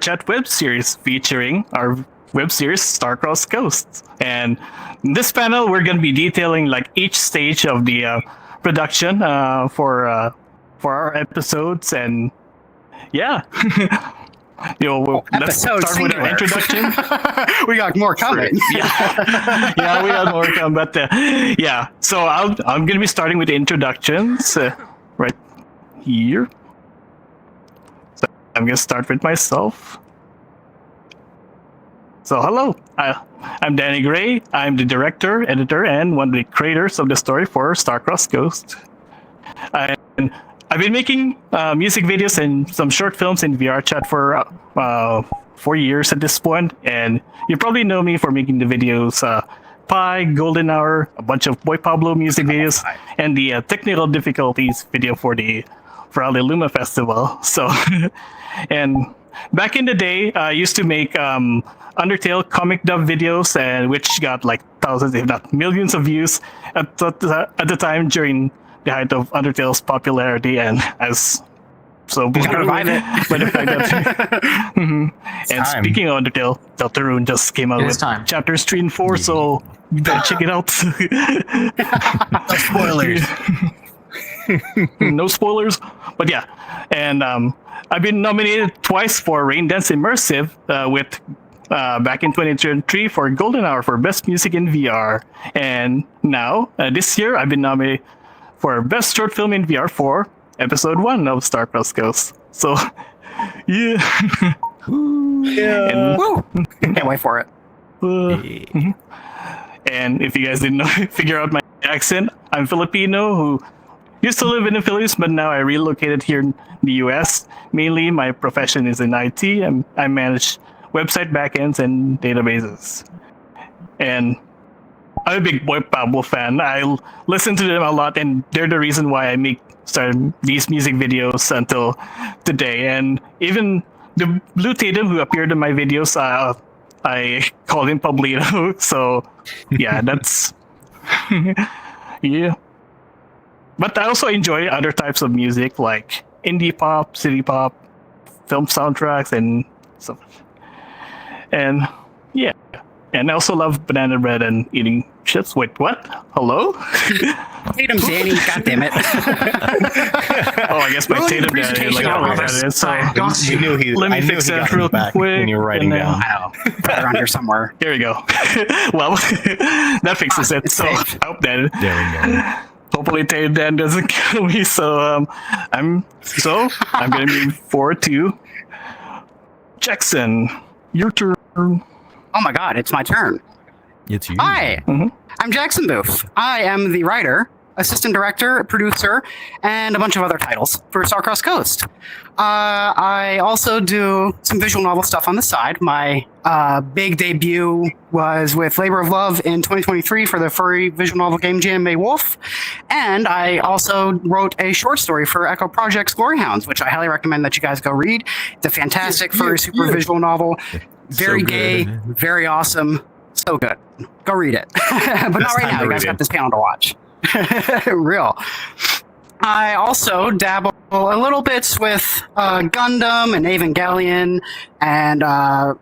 VRChat web series featuring our web series Star-Crossed Ghosts. And in this panel, we're going to be detailing like each stage of the production for our episodes, and yeah. Let's start with our introduction. We got more coming. Yeah, we got more coming. But yeah, so I'm going to be starting with the introductions right here. So I'm going to start with myself. So hello, I'm Danny Gray. I'm the director, editor, and one of the creators of the story for Star-Crossed Ghosts. And I've been making music videos and some short films in VRChat for 4 years at this point, and you probably know me for making the videos Pi, Golden Hour, a bunch of Boy Pablo music videos, and the technical difficulties video for the Luma Festival. So, and back in the day, I used to make Undertale comic dub videos, and which got like thousands, if not millions, of views at the time during the height of Undertale's popularity, and as so revive it. By the fact that And time. Speaking of Undertale, Deltarune just came out with chapters 3 and 4, so you better check it out. No spoilers. No spoilers, but yeah, and I've been nominated twice for Rain Dance Immersive with back in 2023 for Golden Hour for Best Music in VR, and now this year I've been nominated for Best Short Film in VR for Episode 1 of Star-Crossed Ghosts. So, yeah. Yeah. Can't wait for it. And if you guys didn't know, figure out my accent, I'm Filipino who used to live in the Philippines, but now I relocated here in the US. Mainly, my profession is in IT, and I manage website backends and databases. And I'm a big Boy Pablo fan. I listen to them a lot, and they're the reason why I started these music videos until today. And even the Blue Tatum, who appeared in my videos, I call him Pablito. So yeah, that's yeah. But I also enjoy other types of music like indie pop, city pop, film soundtracks, and stuff. And yeah. And I also love banana bread and eating chips. Wait, what? Hello? Tatum Danny, goddammit. Oh, I guess my Tatum Danny. Like, You knew he. Let me fix that real quick. When you were writing down. I know. They're under somewhere. Here we go. Well, that fixes it. So safe. I hope that. There we go. Hopefully Tatum Dan doesn't kill me. So I'm gonna move forward to Jackson. Your turn. Oh my god, it's my turn. It's you. Hi, I'm Jackson Booth. I am the writer, assistant director, producer, and a bunch of other titles for Star-Crossed Ghost. I also do some visual novel stuff on the side. My big debut was with Labor of Love in 2023 for the furry visual novel game Jam May Wolf. And I also wrote a short story for Echo Project's Glory Hounds, which I highly recommend that you guys go read. It's a fantastic furry super visual novel. Very So gay, good. very awesome, so good. Go read it. But not right now, you guys got this panel to watch. Real. I also dabble a little bit with Gundam and Evangelion and a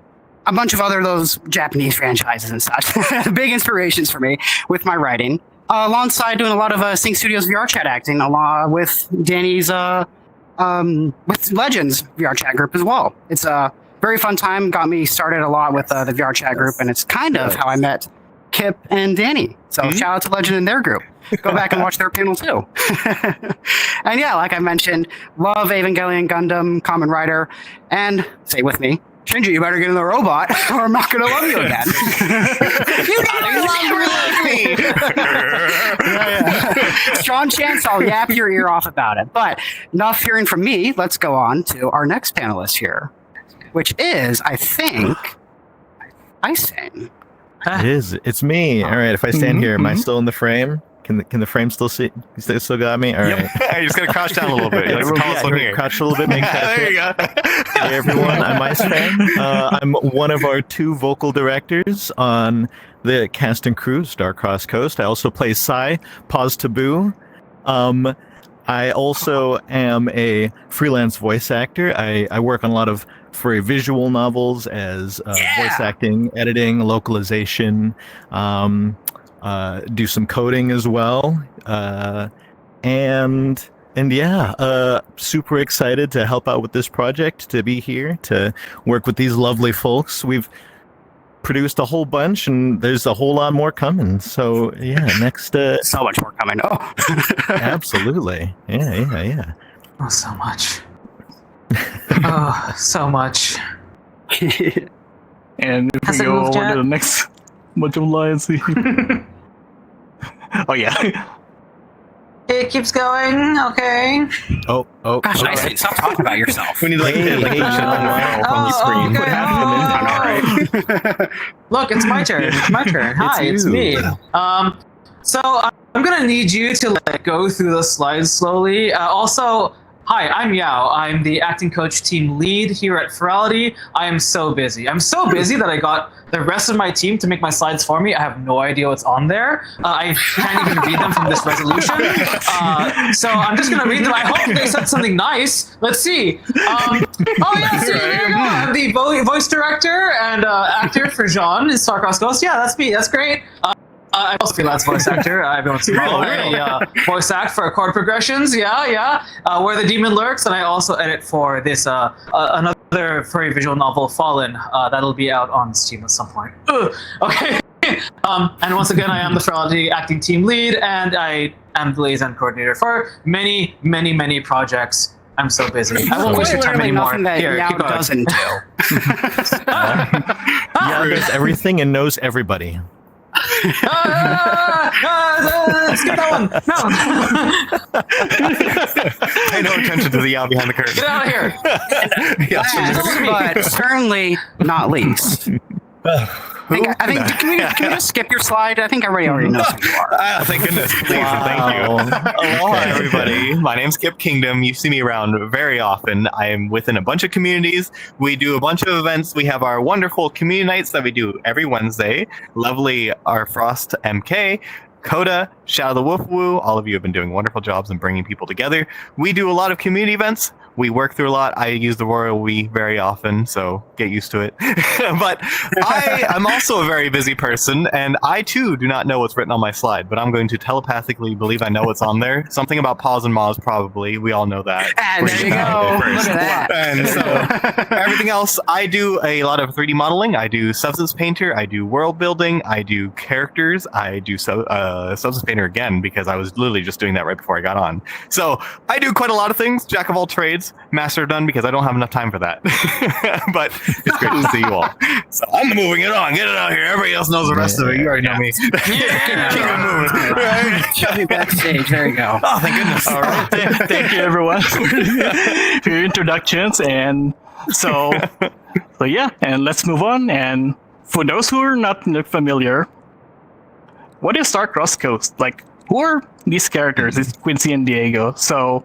bunch of other those Japanese franchises and such. Big inspirations for me with my writing. Alongside doing a lot of Sync Studios VRChat acting, along with Danny's with Legends VRChat group as well. It's a very fun time. Got me started a lot with the VRChat group, and it's kind of how I met Kip and Danny. So shout out to Legend and their group. Go back and watch their panel too. And yeah, like I mentioned, love Evangelion, Gundam, Kamen Rider, and say with me, Shinji, you better get in the robot, or I'm not going to love you again. You never loved me. Yeah. Strong chance I'll yap your ear off about it. But enough hearing from me. Let's go on to our next panelist here, which is, I think, Icing. It is. It's me. All right. If I stand here, am I still in the frame? Can the frame still see? You still got me? All right. You just gotta crouch down a little bit. You like tall one here. Crouch a little bit. Make There you go. Hey everyone, I'm Ice Fang. I'm one of our 2 vocal directors on the cast and crew, Star-Crossed Ghost. I also play Psy, Pause Taboo. I also am a freelance voice actor. I work on a lot of furry visual novels as voice acting, editing, localization, do some coding as well. And super excited to help out with this project, to be here, to work with these lovely folks. We've produced a whole bunch, and there's a whole lot more coming. So yeah, next so much more coming. Oh, absolutely. Yeah. Oh, so much. Oh, so much. And if we go over to the next module, let's see. Oh yeah. It keeps going. Okay. Oh. Gosh, okay. stop talking about yourself. We need like Hey, on the screen. Okay. Look, it's my turn. It's my turn. Hi, it's me. So I'm gonna need you to go through the slides slowly. Also, hi, I'm Yao. I'm the acting coach team lead here at Ferality. I am so busy. I'm so busy that I got the rest of my team to make my slides for me. I have no idea what's on there. I can't even read them from this resolution. So I'm just going to read them. I hope they said something nice. Let's see. Oh, yeah, see, there you go. I'm the voice director and actor for Jean in Star-Crossed Ghost. Yeah, that's me. That's great. I'm also a freelance voice actor. I've been voice act for chord progressions. Yeah. Where the Demon Lurks, and I also edit for this another furry visual novel, Fallen. That'll be out on Steam at some point. Okay. And once again, I am the Ferality acting team lead, and I am the liaison coordinator for many projects. I'm so busy. I won't waste your time anymore. Here, keep going. Doesn't do. Yeah, does everything and knows everybody. Skip that one. No. Pay no attention to the Yao behind the curtain. Get out of here. But certainly not least. I think can we just skip your slide? I think everybody already knows who you are. Thank goodness. Please, thank you. Aloha, everybody. My name's Skip Kingdom. You see me around very often. I am within a bunch of communities. We do a bunch of events. We have our wonderful community nights that we do every Wednesday. Lovely our Frost MK. Coda, Shadow the Wolf Woo, all of you have been doing wonderful jobs in bringing people together. We do a lot of community events. We work through a lot. I use the royal we very often, so get used to it. But I'm also a very busy person, and I too do not know what's written on my slide, but I'm going to telepathically believe I know what's on there. Something about Paws and Maws, probably. We all know that. And there you go. Look at that. And so everything else, I do a lot of 3D modeling. I do Substance Painter. I do world building. I do characters. I do Substance Painter again, because I was literally just doing that right before I got on. So I do quite a lot of things. Jack of all trades. Master of none, because I don't have enough time for that. But it's great to see you all. So I'm moving it on. Get it out here. Everybody else knows the rest of it. You already know me. Keep it moving. Shove me backstage. There you go. Oh, thank goodness. All right. Thank you, everyone, for your introductions. And so yeah, and let's move on. And for those who are not familiar, what is Star-Crossed Ghost? Like, who are these characters? It's Quincy and Diego. So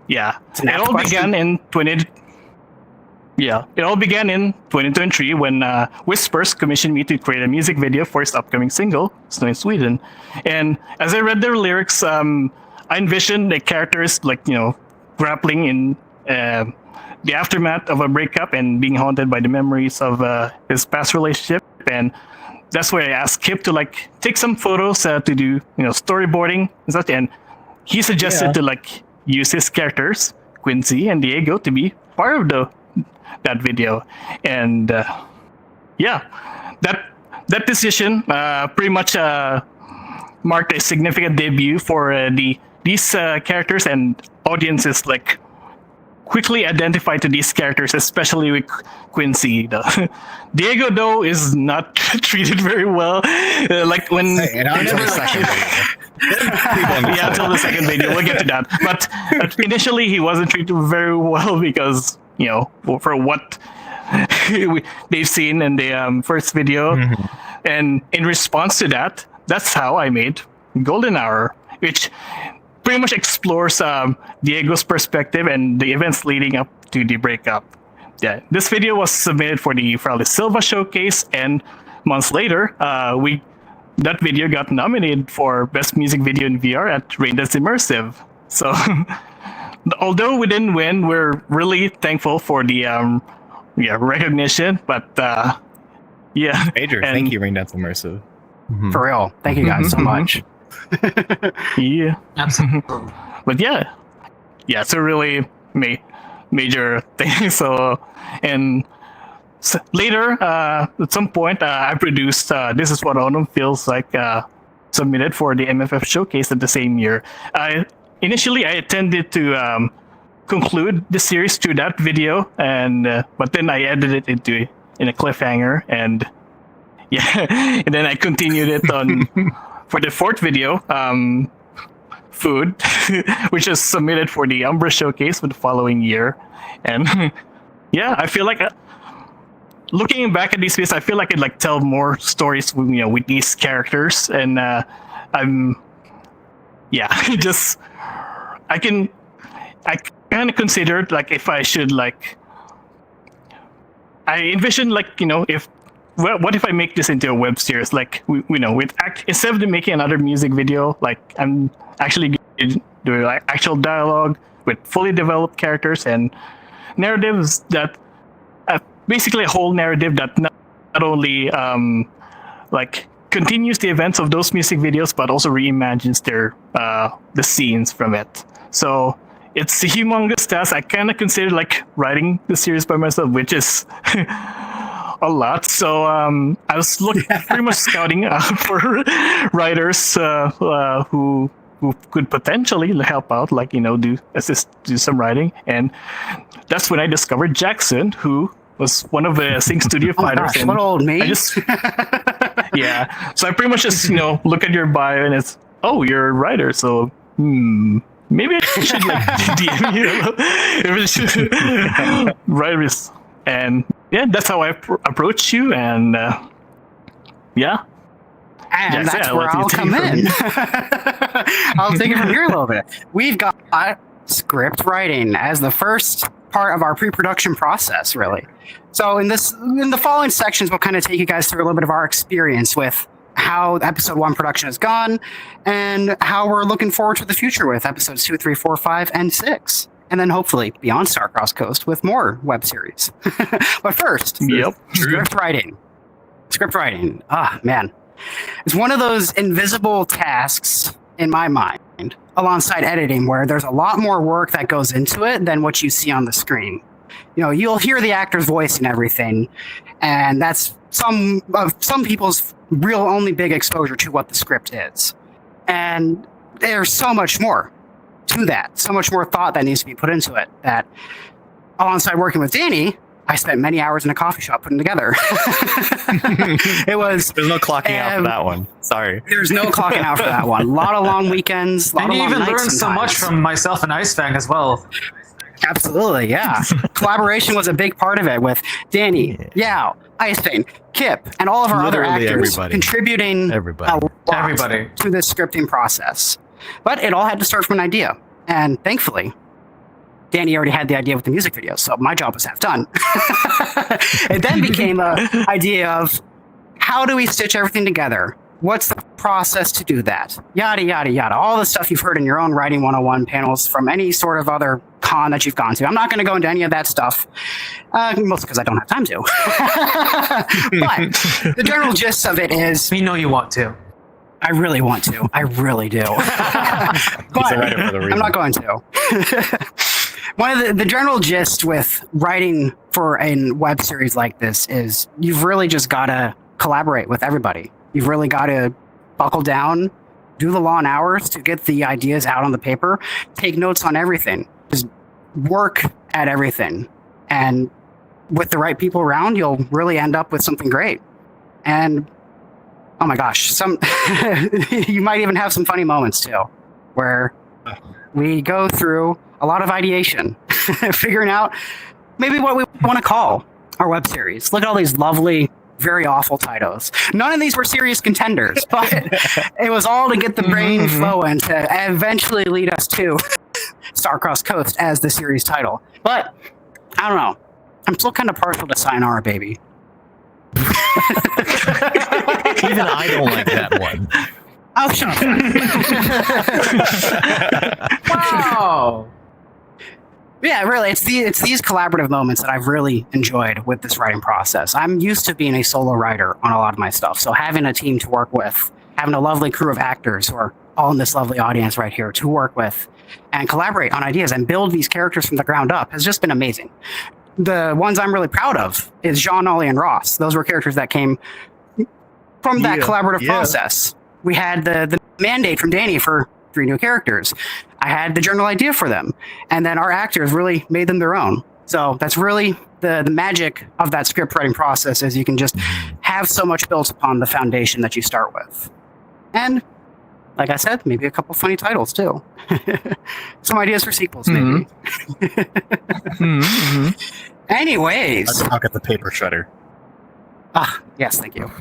yeah, it all began in 2023 when Whispers commissioned me to create a music video for his upcoming single, Snow in Sweden. And as I read their lyrics, I envisioned the characters grappling in the aftermath of a breakup and being haunted by the memories of his past relationship. And that's why I asked Kip to take some photos to do storyboarding and such. And he suggested to use his characters, Quincy and Diego, to be part of that video. And that decision pretty much marked a significant debut for these characters, and audiences quickly identified to these characters, especially with Quincy. Diego, though, is not treated very well. Until the second video, we'll get to that. But initially, he wasn't treated very well because for what they've seen in the first video. Mm-hmm. And in response to that, that's how I made Golden Hour, which pretty much explores Diego's perspective and the events leading up to the breakup. Yeah, this video was submitted for the Ferality Silva showcase, and months later, that video got nominated for Best Music Video in VR at Rain Dance Immersive. So, although we didn't win, we're really thankful for the recognition. But yeah, Major. And- Thank you, Ring Dance Immersive. For real. Thank you guys so much. yeah. Absolutely. But yeah, it's a really major thing. So, and later, at some point, I produced This Is What Autumn Feels Like, submitted for the MFF showcase at the same year. Initially, I intended to conclude the series through that video, and but then I edited it in a cliffhanger, and yeah, and then I continued it on for the fourth video, Food, which is submitted for the Umbra showcase for the following year, and yeah, I feel like. Looking back at these videos, I feel like I'd like tell more stories with with these characters, and just I kind of considered like if I should like I envisioned like if what if I make this into a web series, like instead of making another music video, like I'm actually doing like actual dialogue with fully developed characters and narratives that. Basically a whole narrative that not only like continues the events of those music videos, but also reimagines the scenes from it. So it's a humongous task. I kind of considered like writing the series by myself, which is a lot. So I was pretty much scouting for writers who could potentially help out, like do some writing, and that's when I discovered Jackson, who was one of the Sync Studio fighters. Gosh, what old me? I just, yeah. So I pretty much just, look at your bio and it's, oh, you're a writer. So, maybe I should like DM you. Writers. And yeah, that's how I approach you. And yeah. And that's where I'll come in. I'll take it from here a little bit. We've got script writing as the first part of our pre-production process, really. So in the following sections, we'll kind of take you guys through a little bit of our experience with how episode 1 production has gone and how we're looking forward to the future with episodes 2, 3, 4, 5, and 6. And then hopefully beyond Starcross Coast with more web series. But first, script writing. Script writing. Ah, man. It's one of those invisible tasks in my mind, alongside editing, where there's a lot more work that goes into it than what you see on the screen. You'll hear the actor's voice and everything, and that's some people's real only big exposure to what the script is. And there's so much more to that, so much more thought that needs to be put into it, that alongside working with Danny, I spent many hours in a coffee shop putting together. It was. There's no clocking out for that one. Sorry. There's no clocking out for that one. A lot of long weekends. And you even learned so much from myself and Icefang as well. Absolutely, yeah. Collaboration was a big part of it with Danny, Yao, Icefang, Kip, and all of our other actors contributing a lot to this scripting process. But it all had to start from an idea, and thankfully, Danny already had the idea with the music video, so my job was half done. It then became an idea of how do we stitch everything together? What's the process to do that? Yada, yada, yada. All the stuff you've heard in your own Writing 101 panels from any sort of other con that you've gone to. I'm not going to go into any of that stuff, mostly because I don't have time to. But the general gist of it is... We know you want to. I really want to. I really do. But I'm not going to. One of the general gist with writing for a web series like this is you've really just got to collaborate with everybody. You've really got to buckle down, do the long hours to get the ideas out on the paper, take notes on everything, just work at everything. And with the right people around, you'll really end up with something great. And oh my gosh, you might even have some funny moments too, where we go through a lot of ideation, figuring out maybe what we want to call our web series. Look at all these lovely, very awful titles. None of these were serious contenders, but it was all to get the brain flowing to eventually lead us to Starcross Coast as the series title. But I don't know. I'm still kind of partial to Sayonara Baby. Even I don't like that one. Oh, shut up. Wow. Yeah, really, it's these collaborative moments that I've really enjoyed with this writing process. I'm used to being a solo writer on a lot of my stuff, so having a team to work with, having a lovely crew of actors who are all in this lovely audience right here to work with and collaborate on ideas and build these characters from the ground up has just been amazing. The ones I'm really proud of is Jean, Ollie, and Ross. Those were characters that came from that collaborative process. We had the mandate from Danny for 3 new characters. I had the general idea for them, and then our actors really made them their own. So that's really the magic of that script writing process, is you can just have so much built upon the foundation that you start with. And like I said, maybe a couple funny titles too. Some ideas for sequels, maybe. Anyways. I'll get the paper shredder. Ah, yes, thank you.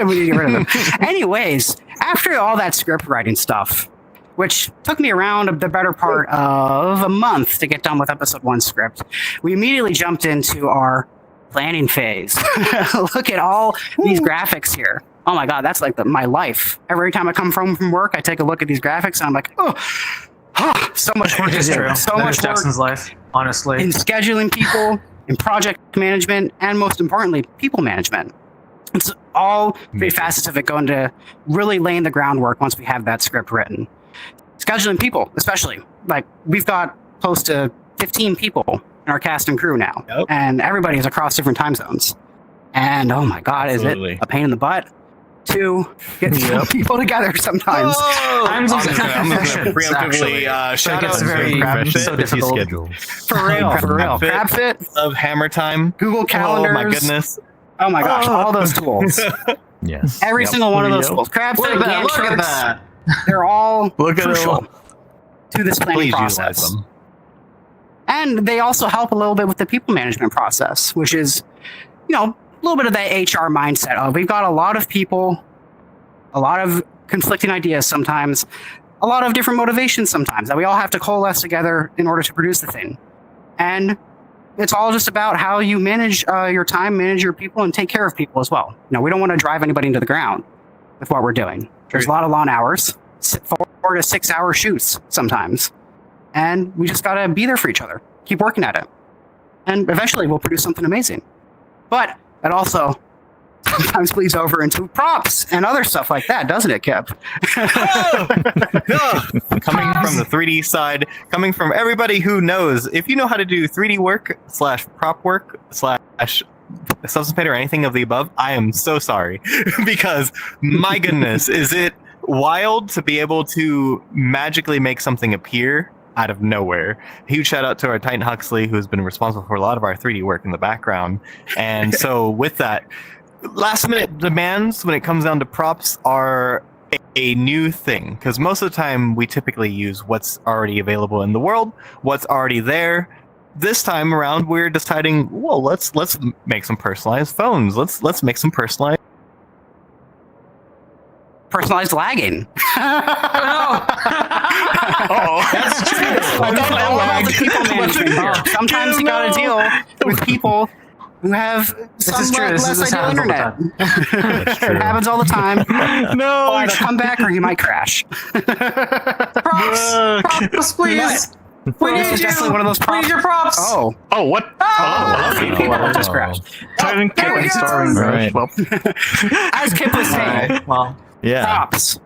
We need to get rid of them. Anyways, after all that script writing stuff, which took me around the better part of a month to get done with episode 1 script, we immediately jumped into our planning phase. Look at all these graphics here. Oh my god, that's like my life. Every time I come from work, I take a look at these graphics and I'm like, so much work to do. So much work Jackson's life, honestly. in scheduling people, in project management, and most importantly, people management. It's all 3 facets of it going to really laying the groundwork once we have that script written. Scheduling people, especially. Like, we've got close to 15 people in our cast and crew now. Yep. And everybody is across different time zones. And oh my god, Absolutely. is it a pain in the butt to get people together sometimes. I'm gonna preemptively shout out it's very so difficult. For real. CrabFit, of Hammer Time. Google Calendars. Oh my goodness. Oh my gosh, all those tools. Yes. Every single one of those tools. CrabFit, Look at that. they're all Look at crucial to this planning Please utilize process. them. And they also help a little bit with the people management process, which is, a little bit of that HR mindset of we've got a lot of people, a lot of conflicting ideas sometimes, a lot of different motivations sometimes that we all have to coalesce together in order to produce the thing. And it's all just about how you manage your time, manage your people, and take care of people as well. We don't want to drive anybody into the ground with what we're doing. There's a lot of long hours, 4 to 6 hour shoots sometimes. And we just got to be there for each other, keep working at it. And eventually we'll produce something amazing. But it also sometimes bleeds over into props and other stuff like that, doesn't it, Kip? Coming from the 3D side, coming from everybody who knows, if you know how to do 3D work / prop work / substance paint or anything of the above, I am so sorry. Because my goodness, is it wild to be able to magically make something appear out of nowhere. Huge shout out to our Titan Huxley, who's been responsible for a lot of our 3D work in the background. And so with that, last minute demands when it comes down to props are a new thing, because most of the time we typically use what's already available in the world, what's already there. This time around, we're deciding, well, let's make some personalized phones. Let's make some personalized lagging. That's true. All about the people management. Sometimes you gotta deal with people who have less ideal internet. It happens all the time. No, Either come back or you might crash. Props, please. We need you. Definitely one of those props. We need your props. Oh, what? people just crashed. Titan there we Kip go. starring. Right. Well, As Kip was saying, Well, Yeah. Props.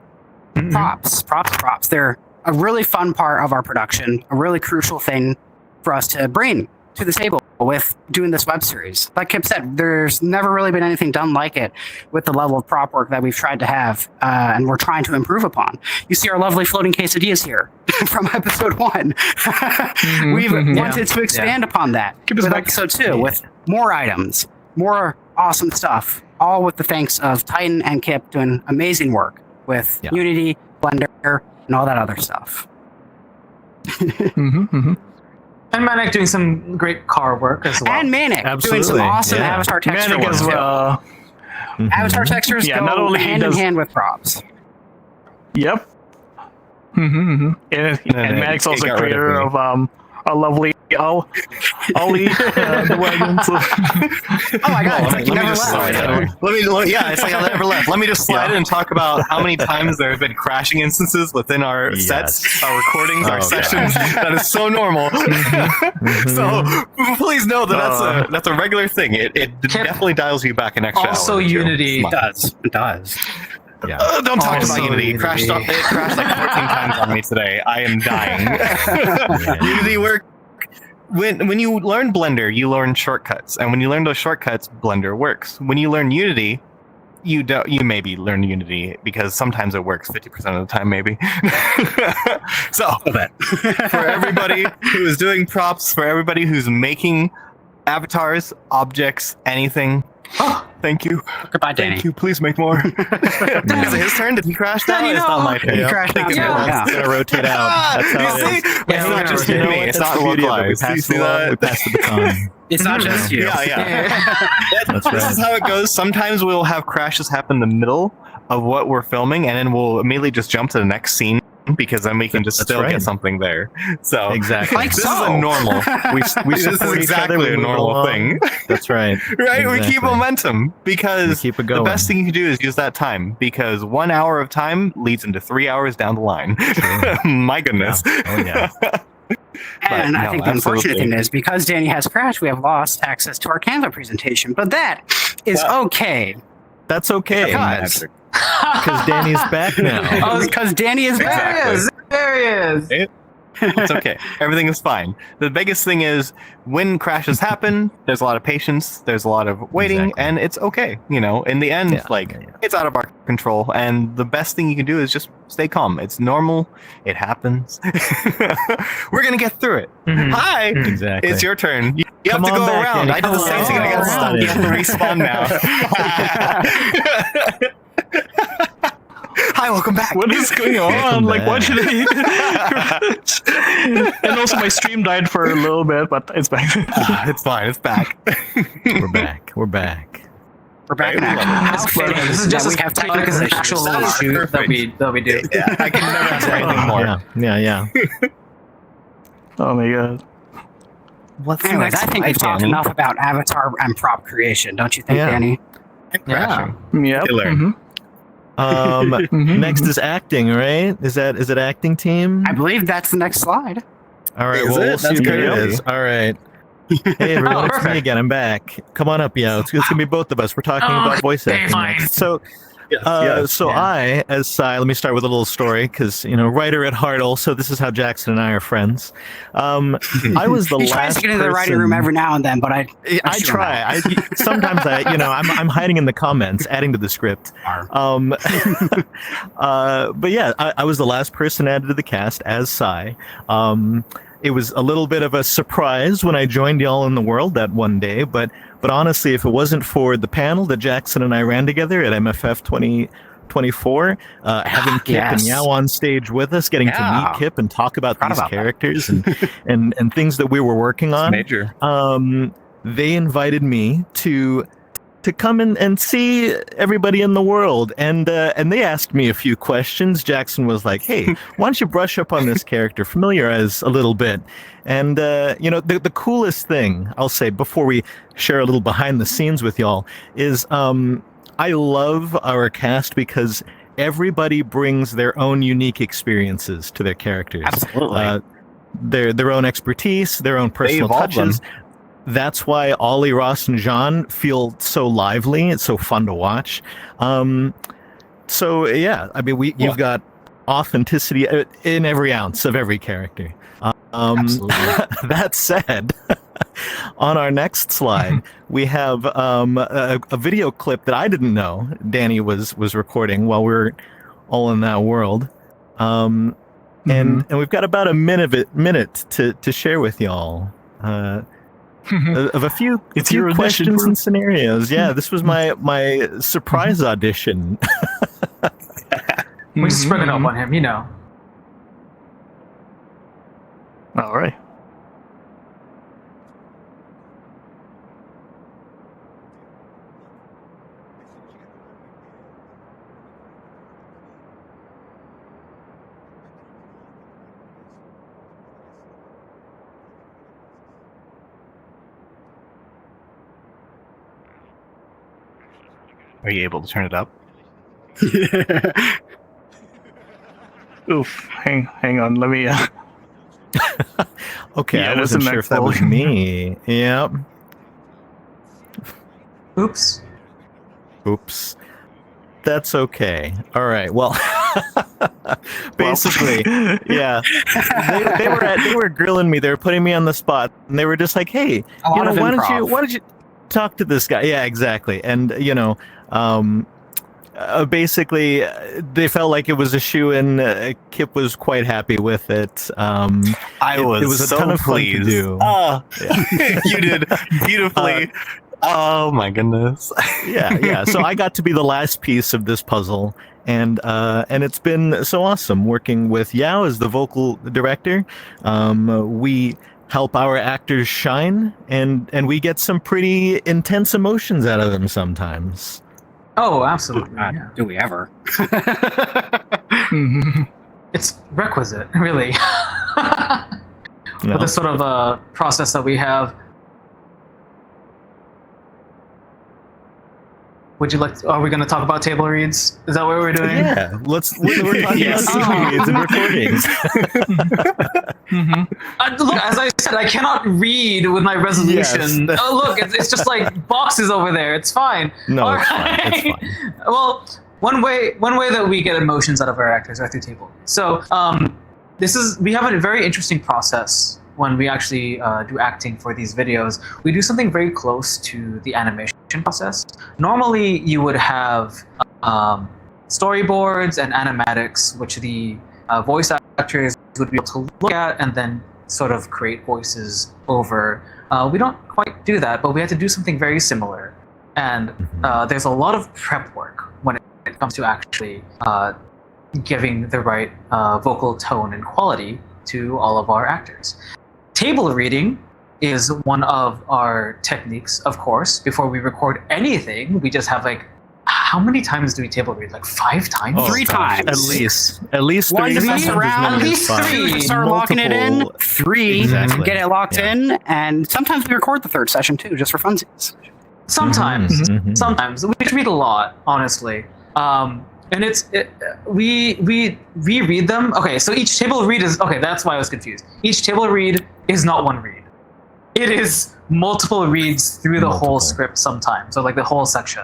They're a really fun part of our production, a really crucial thing for us to bring to the table with doing this web series. Like Kip said, there's never really been anything done like it with the level of prop work that we've tried to have, and we're trying to improve upon. You see our lovely floating quesadillas here from episode 1. We've wanted to expand upon that with episode 2 with more items, more awesome stuff, all with the thanks of Titan and Kip doing amazing work with Unity, Blender, and all that other stuff. and Manic doing some great car work as well. And Manic doing some awesome avatar texture Manic work as too. well. Avatar textures go not only hand in hand with props. Yep. And Manic's also got rid of creator me. of a lovely Ollie the wagon. Oh my god, it's like you Let me never just slide left. in. Yeah, it's like I never left. Let me just slide in and talk about how many times there have been crashing instances within our sets, our recordings, our sessions. That is so normal. So please know that that's a regular thing. It definitely dials you back an extra Also, hour or two. Unity. It does. Yeah. Don't talk Also about Unity. It crashed like 14 times on me today. I am dying. Unity work. When you learn Blender, you learn shortcuts, and when you learn those shortcuts, Blender works. When you learn Unity, you maybe learn Unity because sometimes it works 50% of the time, maybe. So for everybody who is doing props, for everybody who's making avatars, objects, anything, thank you. Goodbye, Danny. Thank you. Please make more. Is it his turn? Did he crash now? It's not my turn. He crashed out. It's gonna rotate out. That's how You it is. see? It's not just me. It's not localized. We You pass see it along. We that? pass the baton. It's not just you. Yeah. That's This right. is how it goes. Sometimes we'll have crashes happen in the middle of what we're filming, and then we'll immediately just jump to the next scene because then we can just That's still right. get something there. So Exactly. Like this so. is a normal. We This support is each other. exactly We a move normal along. thing, That's right. right? We keep Exactly. momentum because We keep it the going. best thing you can do is use that time because 1 hour of time leads into 3 hours down the line. My goodness. Yeah. Oh yeah. And But I no, think the unfortunate absolutely. thing is because Danny has crashed, we have lost access to our Canva presentation. But that is okay That's okay. because Because Danny's back now. because Danny is back. There he is. There he is. It's okay. Everything is fine. The biggest thing is when crashes happen, there's a lot of patience, there's a lot of waiting, Exactly. and it's okay. You know, in the end, Yeah. it's out of our control. And the best thing you can do is just stay calm. It's normal. It happens. We're going to get through it. Mhm. Hi. Exactly. It's your turn. You have Come to on go back, around. Danny. I did the Come same on. thing. I got Come stuck. on. You have to respawn now. Hi, welcome back. What is going on? Welcome Like, what back. should I? And also, my stream died for a little bit, but it's back. It's fine. It's back. We're back. We're back. We're back in action. How fitting This is just that as we have chaotic as technical an actual issues. little shoot that Perfect. we do. Yeah, I can never ask for anything more. Yeah. Oh my god. What's Anyways, I think we've talked enough about avatar and prop creation, don't you think, Yeah. Danny? Yeah. Yep. Killer. Mhm. Mhm. Next is acting, right? Is it acting team? I believe that's the next slide. All right, Is well, it? we'll see That's who it karaoke. is. All right. Hey everyone, it's me perfect. again. I'm back. Come on up, yeah. It's gonna be both of us. We're talking about voice okay, acting. fine. next. So, Yes, I, as Sai, let me start with a little story because writer at heart. Also, this is how Jackson and I are friends. I was the He last tries to get into the writing person- room every now and then, but I I try. Sometimes I'm hiding in the comments, adding to the script. But yeah, I was the last person added to the cast as Sai. It was a little bit of a surprise when I joined y'all in the world that one day, but honestly, if it wasn't for the panel that Jackson and I ran together at MFF 2024, having Kip and Yes. Yao on stage with us, getting to Yeah. meet Kip and talk about Forgot these about that. characters and things that we were working on, Major. they invited me to come and see everybody in the world, and they asked me a few questions. Jackson was like, "Hey, why don't you brush up on this character, familiarize a little bit?" And the coolest thing I'll say before we share a little behind the scenes with y'all is I love our cast because everybody brings their own unique experiences to their characters. Absolutely. Their own expertise, their own personal evolve touches. That's why Ollie, Ross, and Jean feel so lively. It's so fun to watch. So yeah, I mean, you've got authenticity in every ounce of every character. Absolutely. That said, on our next slide, we have a video clip that I didn't know Danny was recording while we were all in that world. And we've got about a minute to share with y'all. Of a few, It's few your audition questions for- and scenarios. Yeah, this was my surprise audition. We sprung it up on him, All right. Are you able to turn it up? Oof. Hang on. Let me. Okay, Yeah, I there's a wasn't sure if that was Mac me. Yep. Oops. Oops. That's okay. All right. Well, basically, yeah. They were grilling me. They were putting me on the spot, and they were just like, "Hey, why don't you talk to this guy?" Yeah, exactly. And basically, they felt like it was a shoe-in. Kip was quite happy with it. It was a so ton of fun to pleased. do. Oh, you did beautifully. Oh my goodness. Yeah. So I got to be the last piece of this puzzle, and it's been so awesome working with Yao as the vocal director. We help our actors shine, and we get some pretty intense emotions out of them sometimes. Oh, absolutely. God, do we ever? It's requisite, really. No. With this sort of process that we have. Would you like? Are we going to talk about table reads? Is that what we're doing? Yeah, we're talking about table reads and recordings. Look, as I said, I cannot read with my resolution. Yes. Oh, look, it's just like boxes over there. It's fine. No, All it's fine. It's fine. Well, one way that we get emotions out of our actors are through table. So we have a very interesting process when we actually do acting for these videos. We do something very close to the animation process. Normally, you would have storyboards and animatics, which the voice actors would be able to look at and then sort of create voices over. We don't quite do that, but we had to do something very similar. And there's a lot of prep work when it comes to actually giving the right vocal tone and quality to all of our actors. Table reading is one of our techniques, of course. Before we record anything, we just have like, how many times do we table read? Like 5 times? Oh, 3 times. At least 3 1 to mess around, at least 3. Start locking it in. 3, Exactly. get it locked in, and sometimes we record the 3rd session too, just for funsies. Sometimes. Mhm. Sometimes. We read a lot, honestly. And we reread them. Okay, so each table read is, okay, that's why I was confused. Each table read is not one read. It is multiple reads through the whole script sometimes, so like the whole section.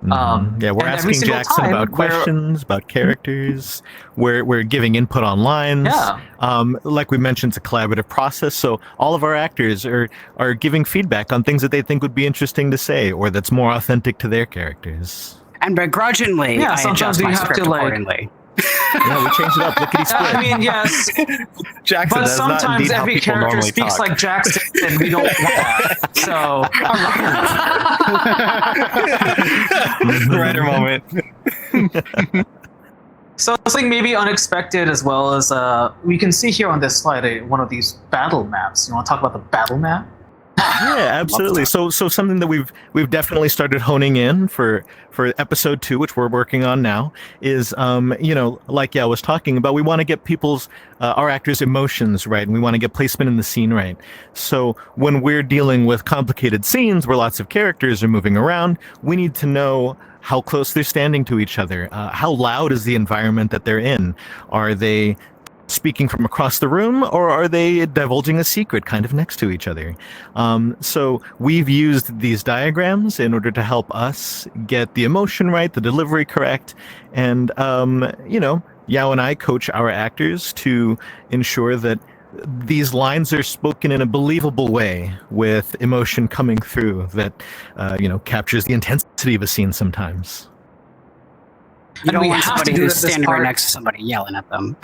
Yeah, we're and every asking single Jackson time about questions, about characters. We're giving input on lines. Yeah. Like we mentioned, it's a collaborative process. So all of our actors are giving feedback on things that they think would be interesting to say, or that's more authentic to their characters. And begrudgingly, Yeah, I sometimes adjust we my have script to, like- accordingly. Yeah, we changed it up. Lickety split. I mean, yes, Jackson, but that's not sometimes indeed how every people character normally speaks talk. like Jackson, and we don't want that. So, Writer moment. so something maybe unexpected, as well as we can see here on this slide one of these battle maps. You want to talk about the battle map? Yeah, absolutely. So something that we've definitely started honing in for episode 2, which we're working on now, is like I was talking about, we want to get our actors' emotions right, and we want to get placement in the scene right. So when we're dealing with complicated scenes where lots of characters are moving around, we need to know how close they're standing to each other. How loud is the environment that they're in? Are they speaking from across the room, or are they divulging a secret kind of next to each other? So we've used these diagrams in order to help us get the emotion right, the delivery correct, and Yao and I coach our actors to ensure that these lines are spoken in a believable way with emotion coming through that captures the intensity of a scene sometimes. You don't we want have to somebody do who's this standing part. right next to somebody yelling at them.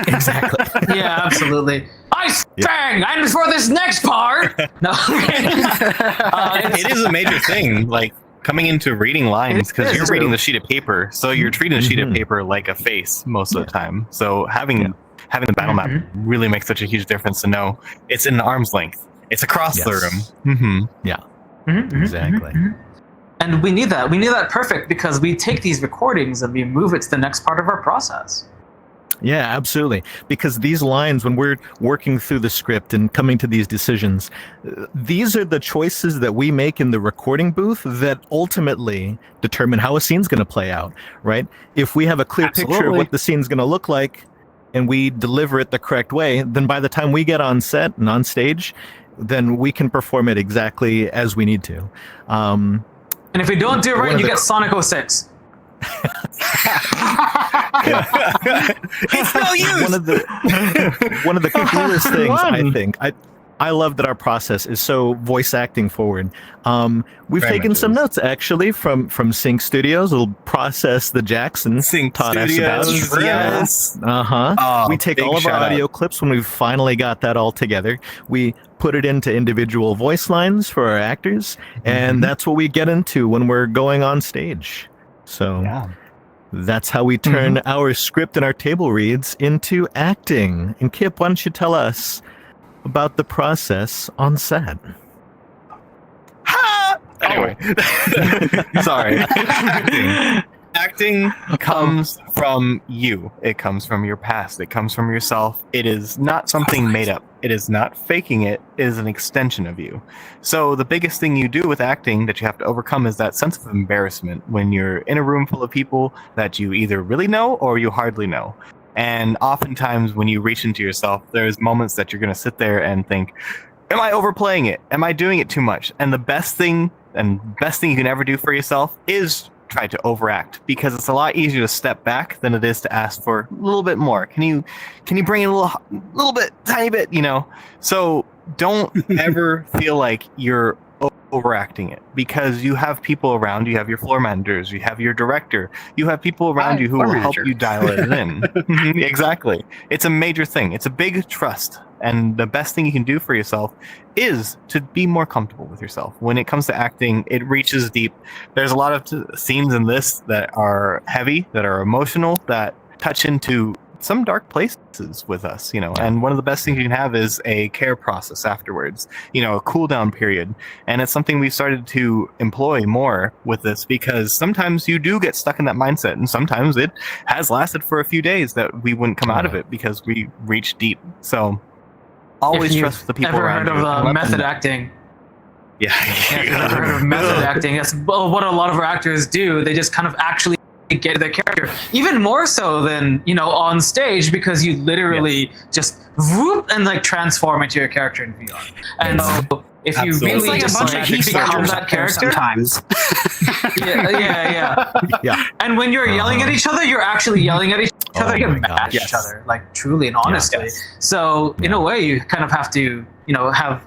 Exactly. Yeah, absolutely. I sang, and for this next part. No, It is a major thing, like coming into reading lines, because you're reading the sheet of paper, so you're treating the sheet of paper like a face most of the time. So having the battle map really makes such a huge difference to know it's in arm's length. It's across the room. Exactly. And we need that. We need that perfect because we take these recordings and we move it to the next part of our process. Yeah, absolutely. Because these lines, when we're working through the script and coming to these decisions, these are the choices that we make in the recording booth that ultimately determine how a scene's going to play out, right? If we have a clear picture of Absolutely. what the scene's going to look like and we deliver it the correct way, then by the time we get on set and on stage, then we can perform it exactly as we need to. And if we don't do it right, you get Sonic 06. It's no use. One of the coolest things, I think. I love that our process is so voice acting forward. We've Very taken much some is. notes actually from Sync Studios. It'll process the Jackson Sync taught us about. Studios, yes. Uh-huh. We take big all of our shout out. audio clips when we've finally got that all together. We put it into individual voice lines for our actors, and that's what we get into when we're going on stage. So Yeah. that's how we turn our script and our table reads into acting. And Kip, why don't you tell us about the process on set? Anyway, sorry. Acting comes from you. It comes from your past. It comes from yourself. It is not something made up. It is not faking it. It is an extension of you. So the biggest thing you do with acting that you have to overcome is that sense of embarrassment when you're in a room full of people that you either really know or you hardly know. And oftentimes when you reach into yourself, there's moments that you're going to sit there and think, am I overplaying it? Am I doing it too much? And the best thing you can ever do for yourself is try to overact, because it's a lot easier to step back than it is to ask for a little bit more. Can you bring in a little bit, tiny bit, So don't ever feel like you're overacting it, because you have people around you. You have your floor managers, you have your director, you have people around you who will help you dial it in. Exactly. It's a major thing. It's a big trust. And the best thing you can do for yourself is to be more comfortable with yourself. When it comes to acting, it reaches deep. There's a lot of scenes in this that are heavy, that are emotional, that touch into some dark places with us, and one of the best things you can have is a care process afterwards, a cool down period. And it's something we've started to employ more with this, because sometimes you do get stuck in that mindset, and sometimes it has lasted for a few days that we wouldn't come out of it because we reach deep. So always If trust you've the people ever around heard you. of method acting? Yeah. Yeah, if you've ever heard of method acting, that's what a lot of our actors do. They just kind of actually get their character, even more so than on stage, because you literally just whoop and transform into your character in VR. And so if you Absolutely. It's really like a just bunch of heat become soldiers that up there character, sometimes. yeah. Yeah. And when you're yelling at each other, you're actually yelling at each other. Oh You're my mad at gosh. each other, truly and honestly. Yes. So in a way, you kind of have to, have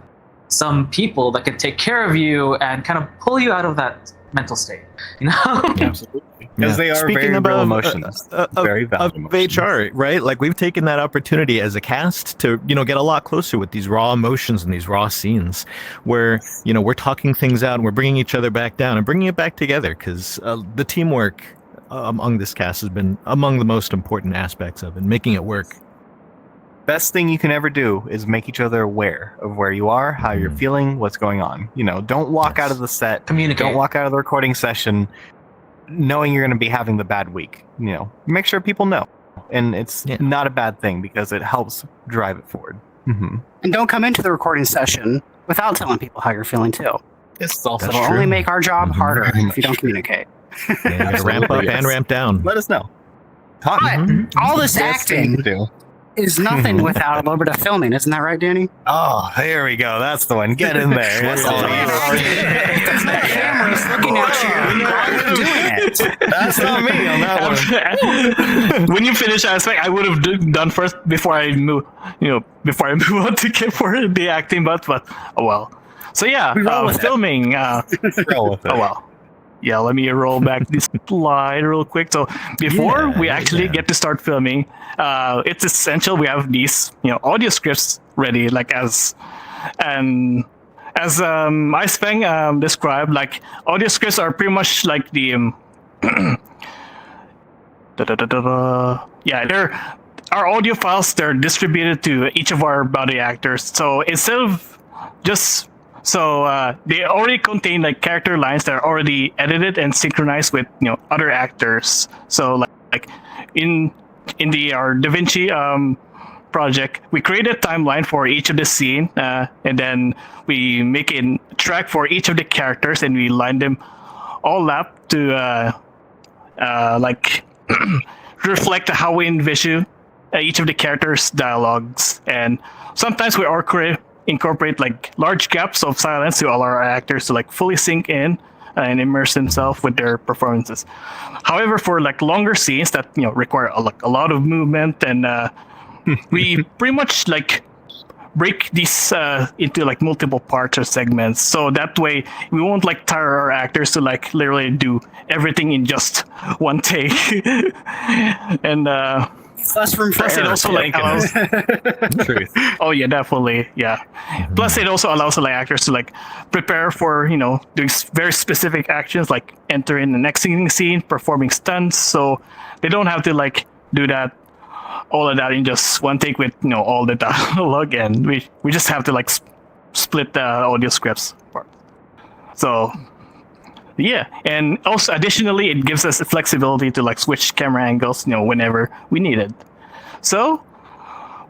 some people that can take care of you and kind of pull you out of that mental state. Absolutely. Because they are Speaking very about, real emotions. Very valid of emotions. HR, right? Like, we've taken that opportunity as a cast to, get a lot closer with these raw emotions and these raw scenes where, we're talking things out and we're bringing each other back down and bringing it back together, because the teamwork among this cast has been among the most important aspects of it, making it work. Best thing you can ever do is make each other aware of where you are, how you're feeling, what's going on. Don't walk out of the set, Communicate. don't walk out of the recording session knowing you're going to be having the bad week. Make sure people know. And it's not a bad thing, because it helps drive it forward. And don't come into the recording session without telling people how you're feeling too. It's also It'll only make our job harder if you don't communicate. Yeah, you gotta ramp up and ramp down. Let us know. Talk. But all this Best thing acting to do. is nothing without a little bit of filming, isn't that right, Danny? Oh, here we go. That's the one. Get in there. That's all The camera's looking at you. You're doing it. That's not me on that one. When you finish aspect, I would have done first before I move, before I move on to get for the acting, but oh well. So yeah, roll with it. filming. Roll with it. Oh well. Yeah, let me roll back this slide real quick. So before we actually get to start filming, it's essential we have these, audio scripts ready, as Icepeng described, audio scripts are pretty much like the yeah, they're our audio files. They're distributed to each of our body actors. So instead of just they already contain character lines that are already edited and synchronized with other actors. So in in the our DaVinci project, we create a timeline for each of the scene, and then we make a track for each of the characters, and we line them all up to like reflect how we envision each of the characters' dialogues. And sometimes we incorporate like large gaps of silence to allow our actors to like fully sink in and immerse themselves with their performances. However, for like longer scenes that require a lot of movement, and we pretty much like break these into like multiple parts or segments, so that way we won't like tire our actors to like literally do everything in just one take. And less room for plus it also like allows Truth. oh yeah, definitely, yeah. Plus it also allows like actors to like prepare for doing very specific actions, like entering the next scene, performing stunts, so they don't have to like do that all of that in just one take with all the dialogue, and we just have to like split the audio scripts apart. So yeah, and also additionally it gives us the flexibility to like switch camera angles whenever we need it. So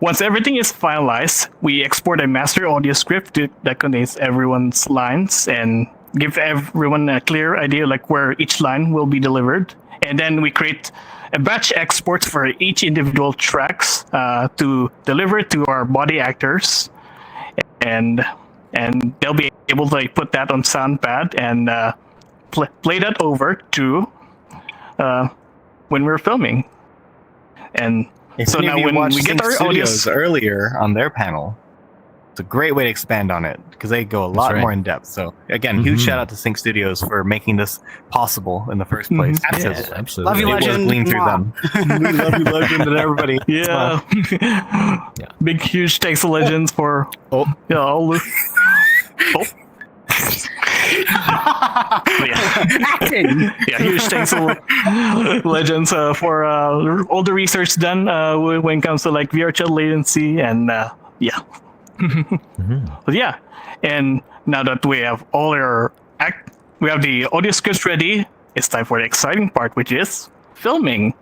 once everything is finalized, we export a master audio script that contains everyone's lines and give everyone a clear idea like where each line will be delivered, and then we create a batch export for each individual tracks to deliver to our body actors, and they'll be able to like, put that on SoundPad and play that over to when we're filming. And so now when we get our audios earlier on their panel, it's a great way to expand on it because they go a lot more in depth. So again, huge shout out to Sync Studios for making this possible in the first place. Yeah, absolutely. Love you, Legend. Glean through them. We love you, Legend, and everybody. Yeah. Big huge thanks to Legends for all the Acting. yeah, huge thanks to Legends for all the research done when it comes to like VRChat latency and But yeah, and now that we have all we have the audio scripts ready, it's time for the exciting part, which is filming.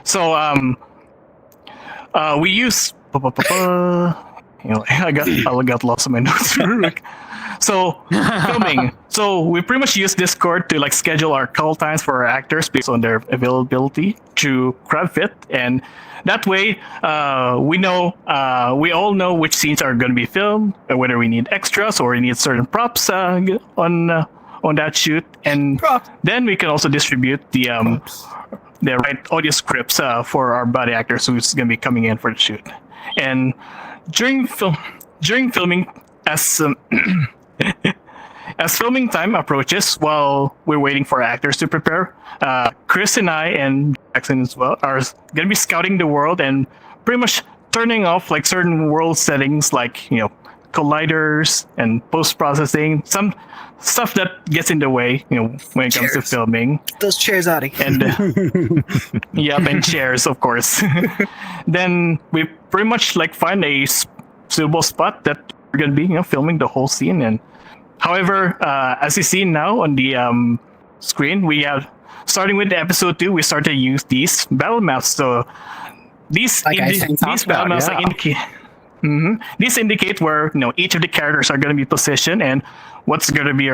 So we use I got lost in my notes. So filming. So we pretty much use Discord to like schedule our call times for our actors based on their availability through CrowdFit, and that way we all know which scenes are going to be filmed, or whether we need extras or we need certain props on that shoot, and then we can also distribute the right audio scripts for our body actors who's going to be coming in for the shoot. And during filming, as filming time approaches, while we're waiting for actors to prepare, Chris and I and Jackson as well are going to be scouting the world and pretty much turning off like certain world settings, like colliders and post-processing, some stuff that gets in the way when it comes to filming. Get those chairs out of here. And and chairs, of course. Then we pretty much like find a suitable spot that we're going to be filming the whole scene. And however, as you see now on the screen, we have, starting with episode 2, we started to use these battle maps. So these battle maps indicate these indicate where each of the characters are going to be positioned and what's going to be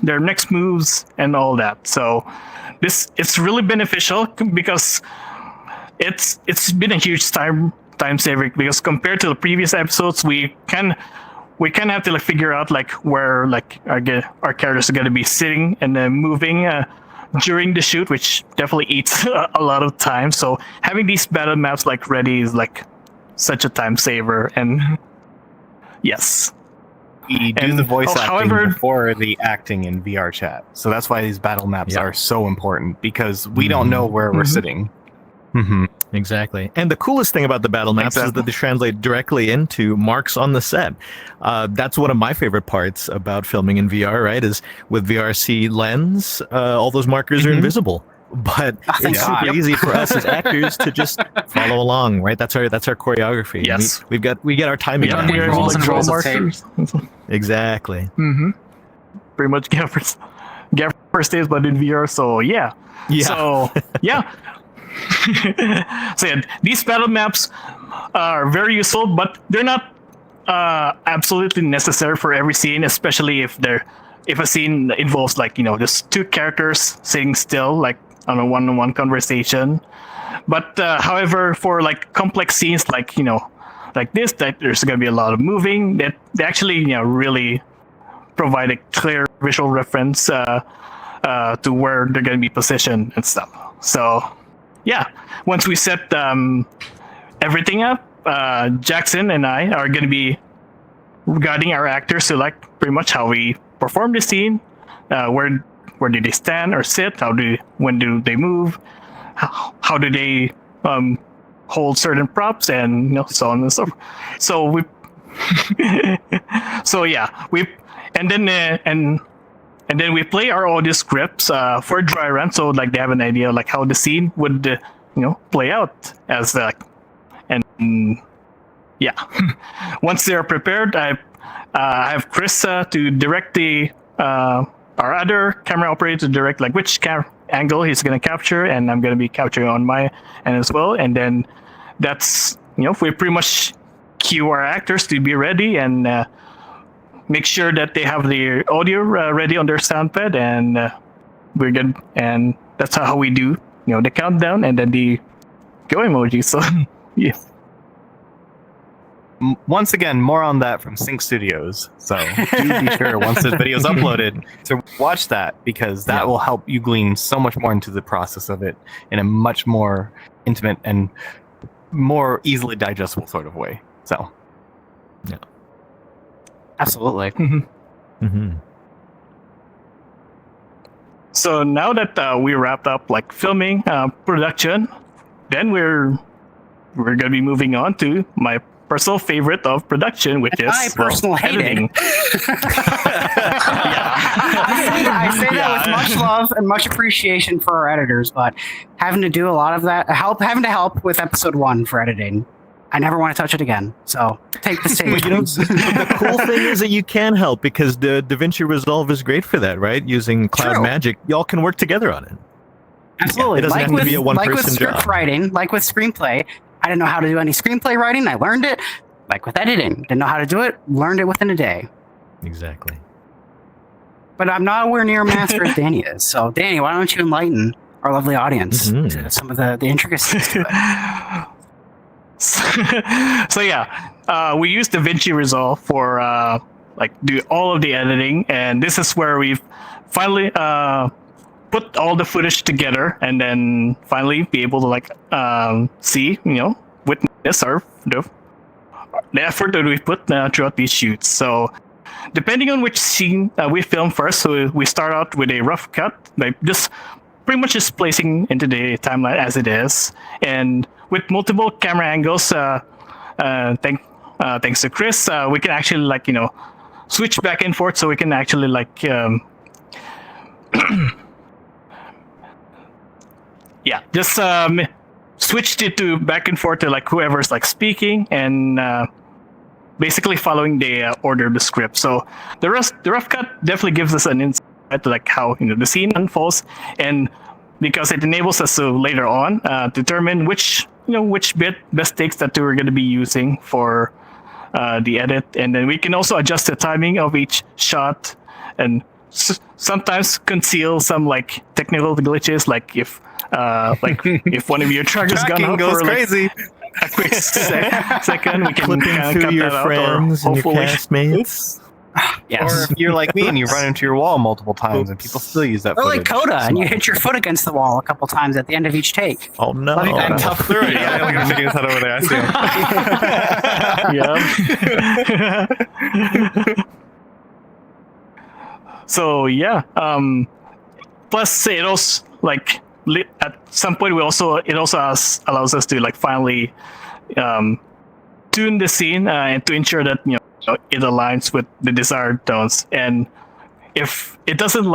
their next moves and all that. So it's really beneficial because it's been a huge time saver, because compared to the previous episodes, we can have to like figure out like where like our characters are going to be sitting and then moving during the shoot, which definitely eats a lot of time. So having these battle maps like ready is like such a time saver. And yes, we do the voice acting before the acting in VRChat, so that's why these battle maps are so important, because we don't know where we're sitting. Exactly. And the coolest thing about the battle maps is that they translate directly into marks on the set. That's one of my favorite parts about filming in VR, right? Is with VRC lens, all those markers are invisible. But it's super easy for us as actors to just follow along, right? That's our choreography. Yes. We get our timing down. Rolls and rolls of tape. Exactly. Pretty much Gaffer stays, but in VR. So yeah. So yeah. So yeah, these battle maps are very useful, but they're not absolutely necessary for every scene, especially if a scene involves like just two characters sitting still, like on a one-on-one conversation. But however, for like complex scenes like like this, that there's going to be a lot of moving, that they actually really provide a clear visual reference to where they're going to be positioned and stuff. So yeah, once we set everything up, Jackson and I are going to be guiding our actors to like pretty much how we perform the scene, where do they stand or sit, when do they move, how do they hold certain props, and so on and so forth. So we so yeah, and then we play our audio scripts for dry run, so like they have an idea like how the scene would play out as and yeah. Once they're prepared, I have Chris to direct our other camera operator to direct like which angle he's going to capture, and I'm going to be capturing on my end as well. And then that's we pretty much cue our actors to be ready and make sure that they have the audio ready on their sound pad, and we're good. And that's how we do the countdown and then the go emoji. So yeah. Once again, more on that from Sync Studios. So do be sure once this video is uploaded to watch that, because that will help you glean so much more into the process of it in a much more intimate and more easily digestible sort of way. So, yeah, absolutely. So now that we wrapped up like filming, production, then we're gonna be moving on to my personal favorite of production, which is my personal editing. I say that with much love and much appreciation for our editors, but having to do a lot of that, having to help with episode 1 for editing, I never want to touch it again. So take the stage. The cool thing is that you can help, because the DaVinci Resolve is great for that, right? Using Cloud Magic, y'all can work together on it. Absolutely. It doesn't have to be a one-person like with script job. writing, like with screenplay, I didn't know how to do any screenplay writing. I learned it. Like with editing, didn't know how to do it. Learned it within a day. Exactly. But I'm nowhere near master as Danny is. So, Danny, why don't you enlighten our lovely audience to some of the intricacies to it? So yeah, we use DaVinci Resolve for like do all of the editing, and this is where we've finally put all the footage together, and then finally be able to like see, witness the effort that we put throughout these shoots. So depending on which scene we film first, so we start out with a rough cut, like just pretty much just placing into the timeline as it is, and with multiple camera angles, thanks to Chris, we can actually like switch back and forth, so we can actually like yeah, just switched it to back and forth to like whoever's like speaking, and basically following the order of the script. So the rough cut definitely gives us an insight to like how the scene unfolds, and because it enables us to later on determine which bit best takes that we're going to be using for the edit, and then we can also adjust the timing of each shot, and sometimes conceal some like technical glitches, like if one of your trackers goes crazy. A quick second, we can clipping cut through your that friends out, or and your hopefully castmates. Yes. Or if you're like me and you run into your wall multiple times and people still use that Or footage. like Coda, and you hit your foot against the wall a couple times at the end of each take. Oh no! And tough through it. Yeah, look at him shaking his head over there. I see him. Yeah. So yeah. Plus, it also like at some point it also allows us to like finally tune the scene and to ensure that it aligns with the desired tones. And if it doesn't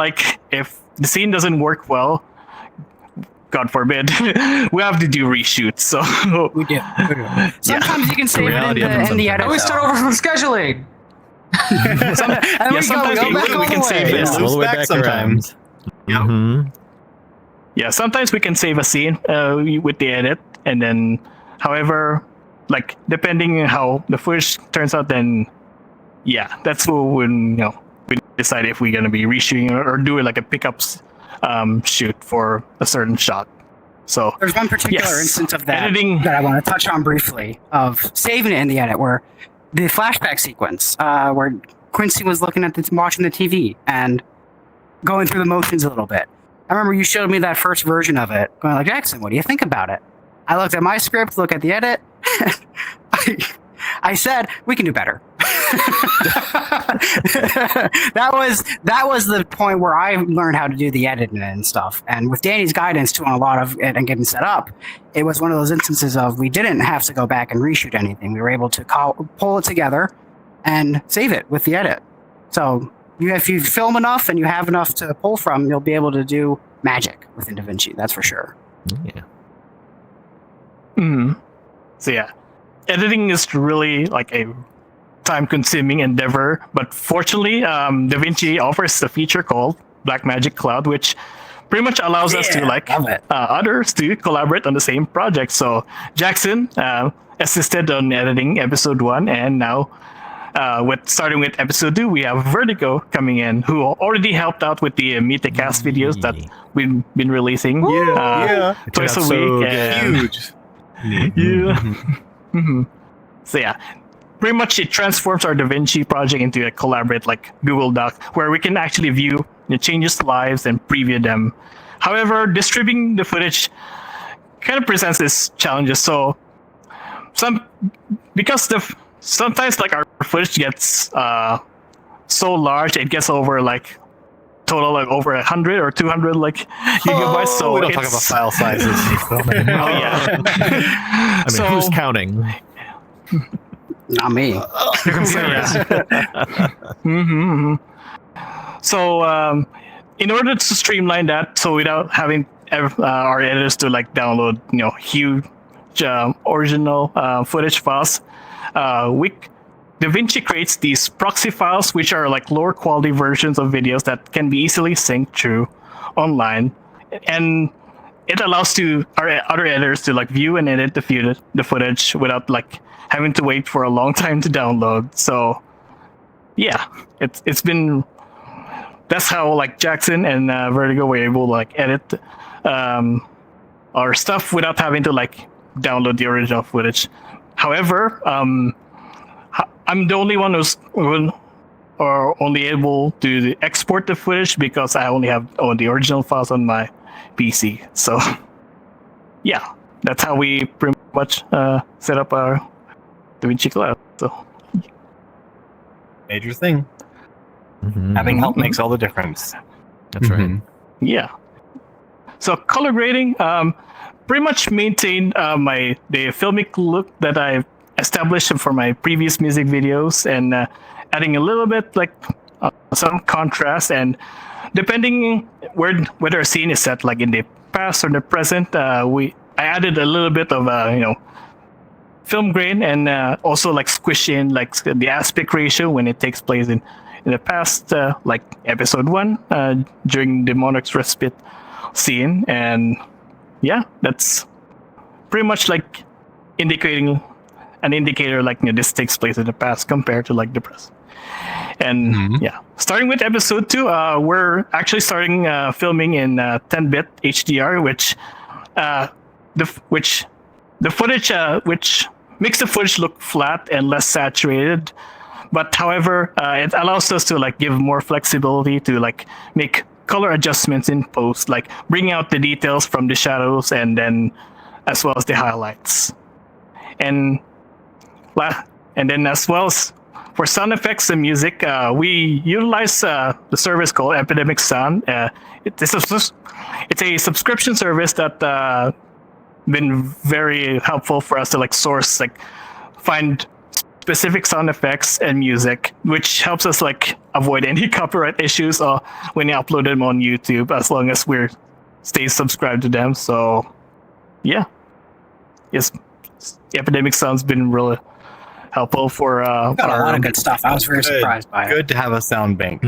if the scene doesn't work well, God forbid, we have to do reshoots. So we do. Sometimes you can save it in the edit. I always start over from scheduling. Sometimes we can save it. all the way back sometimes. around. yeah, sometimes we can save a scene with the edit, and then, however, like depending on how the footage turns out, then yeah, that's when we decide if we're gonna be reshooting or do like a pickups shoot for a certain shot. So there's one particular yes, instance of that editing that I want to touch on briefly, of saving it in the edit, where the flashback sequence where Quincy was watching the TV and going through the motions a little bit. I remember you showed me that first version of it, going like, Jackson, what do you think about it? I looked at my script, look at the edit. I said, we can do better. that was the point where I learned how to do the editing and stuff. And with Danny's guidance too on a lot of it and getting set up, it was one of those instances of we didn't have to go back and reshoot anything. We were able to pull it together and save it with the edit. So if you film enough and you have enough to pull from, you'll be able to do magic within DaVinci. That's for sure. Yeah. So yeah, editing is really like a time-consuming endeavor, but fortunately, DaVinci offers a feature called Blackmagic Cloud, which pretty much allows us to others to collaborate on the same project. So Jackson assisted on editing episode 1, and now starting with episode 2, we have Vertigo coming in, who already helped out with the Meet the Cast videos that we've been releasing twice a week. Huge. So yeah, pretty much it transforms our DaVinci project into a collaborate like Google Doc, where we can actually view the changes live and preview them. However, distributing the footage kind of presents these challenges. So sometimes like our footage gets so large, it gets over like total like over 100 or 200 like gigabytes. So we don't talk about file sizes. I mean, who's counting? Not me. So in order to streamline that, so without having our editors to like download huge original footage files, DaVinci creates these proxy files, which are like lower quality versions of videos that can be easily synced through online, and it allows our other editors to like view and edit the footage without like having to wait for a long time to download. So yeah, it's been, that's how like Jackson and Vertigo were able to like edit our stuff without having to like download the original footage. However, I'm the only one who's only able to export the footage because I only have the original files on my PC. So yeah, that's how we pretty much set up our DaVinci Cloud. So major thing. Having help makes all the difference. That's right. Yeah. So color grading, pretty much maintained the filmic look that I've established for my previous music videos, and adding a little bit like some contrast, and depending whether a scene is set like in the past or the present, I added a little bit of film grain, and also like squish in like the aspect ratio when it takes place in the past, like episode 1 during the Monarch's Respite scene. And yeah, that's pretty much like indicating an indicator like this takes place in the past compared to like the present. And yeah, starting with episode 2, we're actually starting filming in 10-bit HDR, which makes the footage look flat and less saturated. But however, it allows us to like give more flexibility to like make color adjustments in post, like bring out the details from the shadows, and then as well as the highlights. And then as well as for sound effects and music, we utilize the service called Epidemic Sound. It's a subscription service that been very helpful for us to like source, like find specific sound effects and music, which helps us like avoid any copyright issues when you upload them on YouTube, as long as we're stay subscribed to them. So yeah, yes, Epidemic Sound's been really helpful for Got a lot of good stuff. I was very surprised by it. Good to have a sound bank.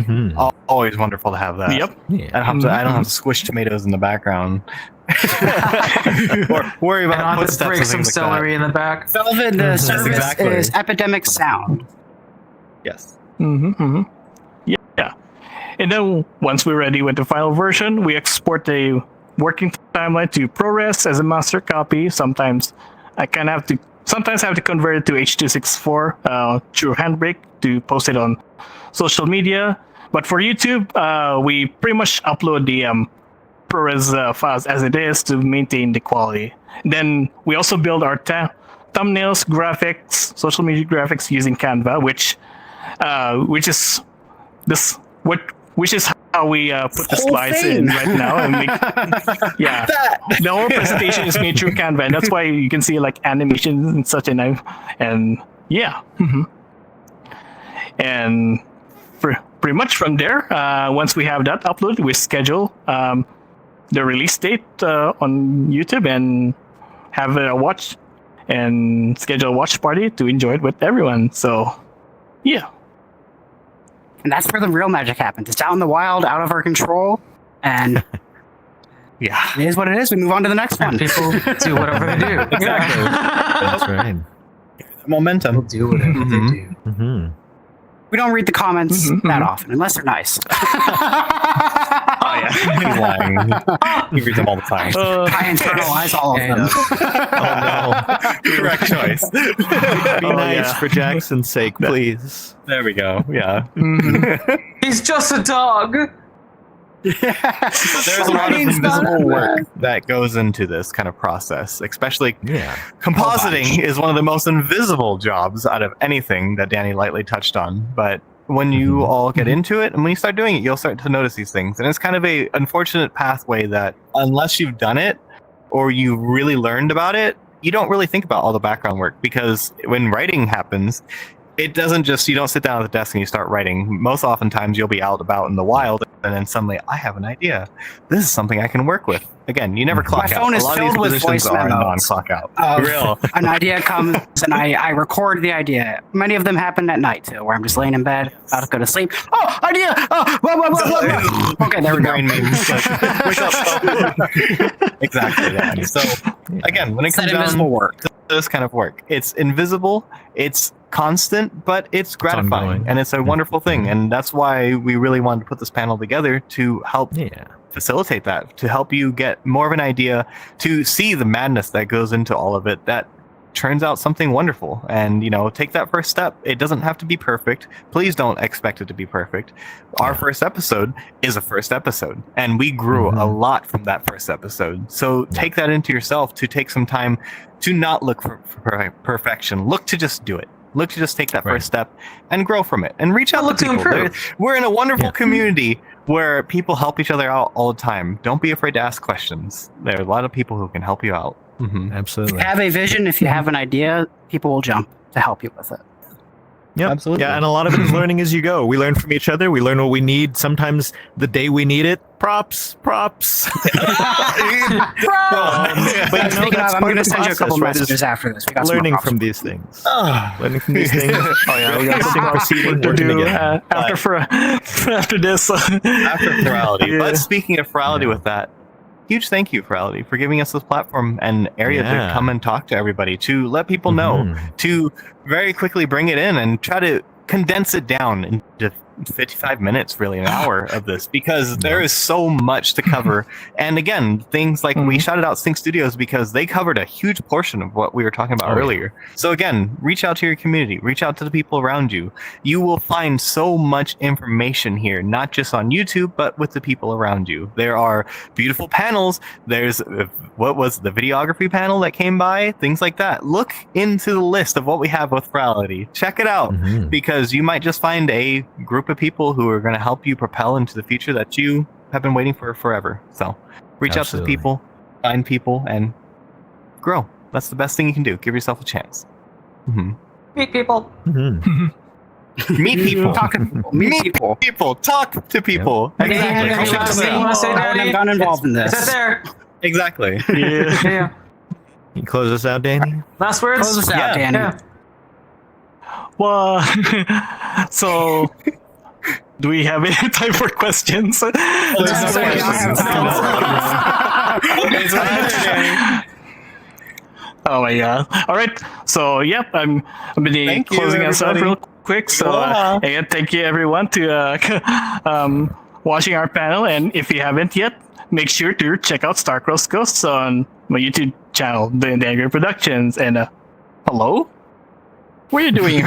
Always wonderful to have that. Yep. Yeah. I don't have to squish tomatoes in the background. Or worry And about I'll just footsteps break and some things like celery in the back. Velvet, the service exactly. is Epidemic Sound. that. Yes. Yeah. And then once we're ready with the final version, we export the working timeline to ProRes as a master copy. Sometimes I have to convert it to H.264 through Handbrake to post it on social media. But for YouTube, we pretty much upload the ProRes files as it is to maintain the quality. Then we also build our thumbnails, graphics, social media graphics using Canva, which is how we put the slides in right now. And the whole presentation is made through Canva, and that's why you can see like animations and such. And pretty much from there, once we have that uploaded, we schedule the release date on YouTube and have a watch and schedule a watch party to enjoy it with everyone. So, yeah. And that's where the real magic happens. It's out in the wild, out of our control, and Yeah. it is what it is. We move on to the next one. People do whatever they do. Exactly. That's right. Momentum. People do whatever they do. Mm-hmm. We don't read the comments that often, unless they're nice. Oh yeah. He's lying. He reads them all the time. I internalize all of them. Oh no. Correct choice. Be nice for Jackson's sake, please. There we go. Yeah. He's just a dog. There's a lot of invisible work that goes into this kind of process, especially compositing is one of the most invisible jobs out of anything that Danny lightly touched on. But when you all get into it and when you start doing it, you'll start to notice these things. And it's kind of a unfortunate pathway that unless you've done it or you really learned about it, you don't really think about all the background work, because when writing happens, it doesn't just, you don't sit down at the desk and you start writing. Most oftentimes you'll be out about in the wild and then suddenly, I have an idea. This is something I can work with. Again, you never clock out. My phone is filled with voice memos. Non-clock out. Real. An idea comes and I record the idea. Many of them happen at night too, where I'm just laying in bed, about to go to sleep. Oh, idea! Oh, blah, blah, blah, blah, blah. Okay, there we go. Wake up. Exactly that. So again, when it comes down to this kind of work, it's invisible, it's constant, but it's gratifying, and it's a wonderful thing. And that's why we really wanted to put this panel together to help facilitate that, to help you get more of an idea, to see the madness that goes into all of it, that turns out something wonderful. And take that first step. It doesn't have to be perfect. Please don't expect it to be perfect. Our first episode is a first episode, and we grew a lot from that first episode. So take that into yourself, to take some time to not look for perfection. Look to just do it. Look to just take that first step and grow from it, and reach out to people. We're in a wonderful community where people help each other out all the time. Don't be afraid to ask questions. There are a lot of people who can help you out. Absolutely. If you have a vision, if you have an idea, people will jump to help you with it. Yeah, absolutely. Yeah, and a lot of it is learning as you go. We learn from each other. We learn what we need. Sometimes the day we need it. Props. But speaking of, I'm going to send you a couple messages after this. We got learning from these things. Learning from these things. We got something proceeding to do after this. After Ferality. But speaking of Ferality with that, huge thank you, Ferality, for giving us this platform and area to come and talk to everybody, to let people know, to very quickly bring it in and try to condense it down into 55 minutes, really an hour of this, because there is so much to cover. And again, things like we shouted out Sync Studios because they covered a huge portion of what we were talking about earlier. So again, reach out to your community, reach out to the people around you. You will find so much information here, not just on YouTube, but with the people around you. There are beautiful panels. There's what was the videography panel that came by, things like that. Look into the list of what we have with Ferality. Check it out, because you might just find a group of people who are going to help you propel into the future that you have been waiting for forever. So reach out to the people, find people, and grow. That's the best thing you can do. Give yourself a chance. Meet people. Meet people. Meet people. Talk to people. Yep. Exactly. I wouldn't have gotten involved in this. Is that there? Exactly. Yeah. Yeah. Can you close us out, Danny? Close us out, Danny. Close us out, Danny. Last words? Yeah. Well, so do we have any time for questions? There's no questions. Oh my god! All right, so yep, I'm gonna be Thank you, closing us out everybody. real quick. So Aloha. again, thank you everyone to watching our panel, and if you haven't yet, make sure to check out Star-Crossed Ghosts on my YouTube channel, The Angry Productions. And hello, what are you doing?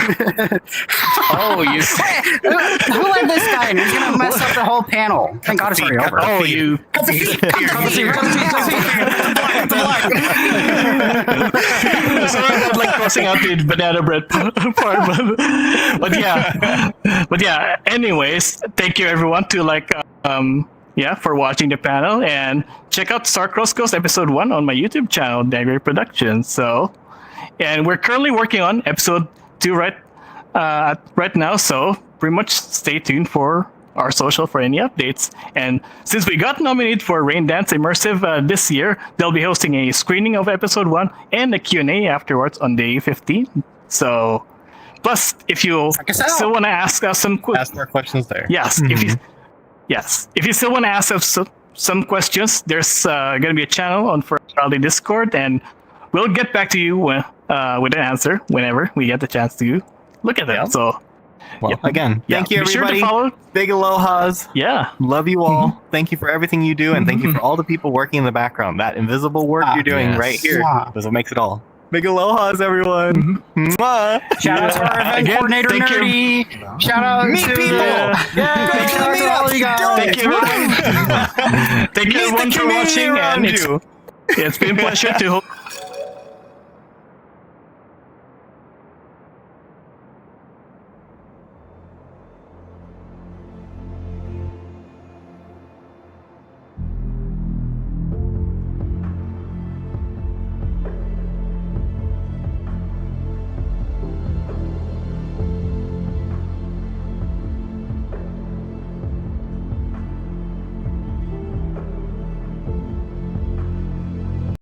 Oh, you. Who let this guy in? He's gonna mess up the whole panel. Thank God it's already over. Oh, you. Sorry about like crossing out the banana bread part, but yeah. Anyways, thank you everyone to for watching the panel, and check out Star-Crossed Ghosts episode 1 on my YouTube channel, Dagger Productions. So, and we're currently working on episode 2 right now. So pretty much stay tuned for our social for any updates. And since we got nominated for Rain Dance Immersive this year, they'll be hosting a screening of episode 1 and a Q&A afterwards on day 15. So, plus, if you still want to ask us Ask more questions there. yes, if you still want to ask us some questions, there's going to be a channel on for the Discord, and we'll get back to you with an answer whenever we get the chance to look at them. Yeah. So, Well, again, thank you, be sure to everybody. follow. Big alohas. Yeah. Love you all. Thank you for everything you do, and thank you for all the people working in the background. That invisible work you're doing right here is what makes it all. Big alohas, everyone. Mwah. Shout out to our event coordinator, thank you. Nerdy. Shout out Meet to people. Shout out to all you guys. Thank you. Thank you everyone for watching, and it's been a pleasure to